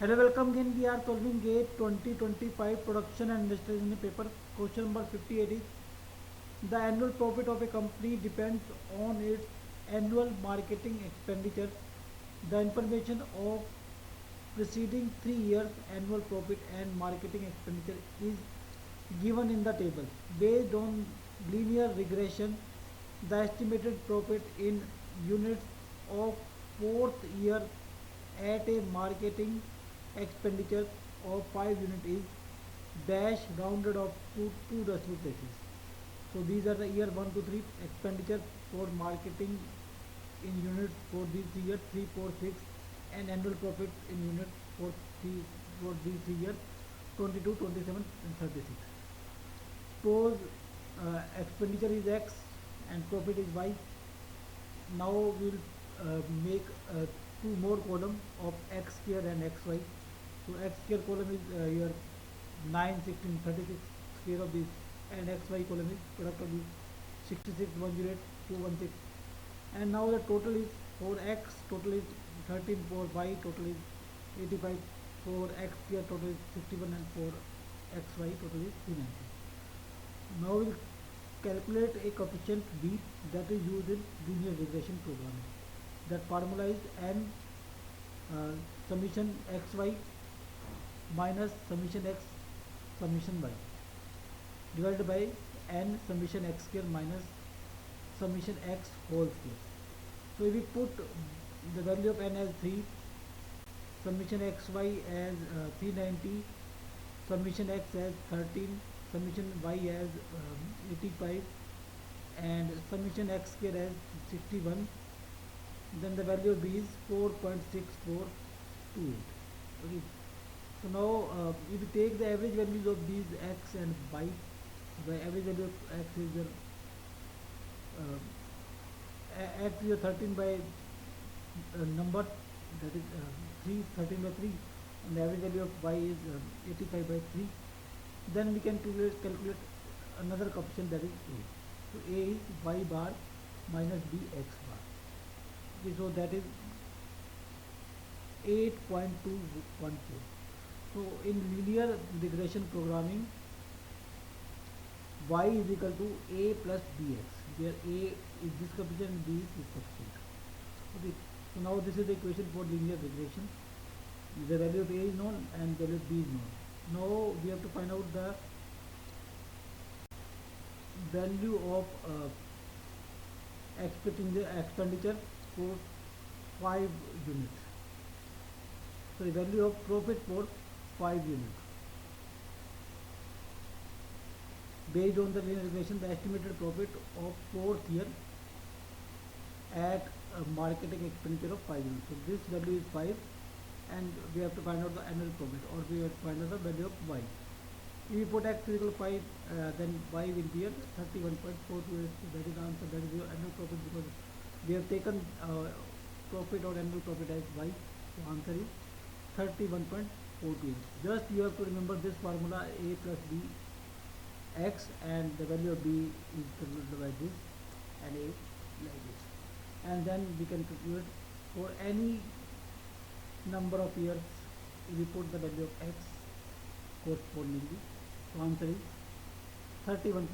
Hello, welcome again. We are solving GATE 2025 Production and Industrial Engineering paper. Question number 58 is the annual profit of a company depends on its annual marketing expenditure. The information of preceding 3 years annual profit and marketing expenditure is given in the table. Based on linear regression, the estimated profit in units of fourth year at a marketing expenditure of 5 unit is dash rounded off to 2 decimal places. So these are the year 1 to 3 expenditure for marketing in units for these 3 years 3, 4, 6, and annual profit in units for these 3 years 22, 27, and 36. Suppose expenditure is X and profit is Y. Now we will make two more column of X square and XY. So X square column is your 9, 16, 36 square of this, and XY column is product of this 66, 108, 216. And now the total is for X, total is 13, for Y total is 85, for X square total is 61, and for XY total is 390. Now we'll calculate a coefficient B that is used in linear regression programming. That formula is n summation xy minus summation x summation y divided by n summation x square minus summation x whole square. So if we put the value of n as 3, summation xy as 390, summation x as 13, summation y as 85, and summation x square as 61, then the value of b is 4.6428. Okay. So now if we take the average values of these x and y, the average value of x is x is 13 by number, that is 13 by 3, and the average value of y is 85 by 3. Then we can calculate another coefficient, that is a. So a is y bar minus b x bar. Okay, so that is 8.214. So in linear regression programming, y is equal to a plus bx, where a is this coefficient and b is this coefficient. Okay, so now this is the equation for linear regression. The value of a is known and the value of b is known. Now we have to find out the value of expenditure for 5 units. So the value of profit for 5 units. Based on the linear regression, the estimated profit of 4th year at marketing expenditure of 5 units. So this value is 5, and we have to find out the annual profit, or we have to find out the value of y. If we put x is equal to 5, then y will be at 31.428. So that is the answer, that is your annual profit, because we have taken profit or annual profit as y. So answer is 31.48. Just you have to remember this formula, a plus b x, and the value of b is calculated by this, and a like this. And then we can calculate for any number of years, if we put the value of x correspondingly. So answer is 31.42.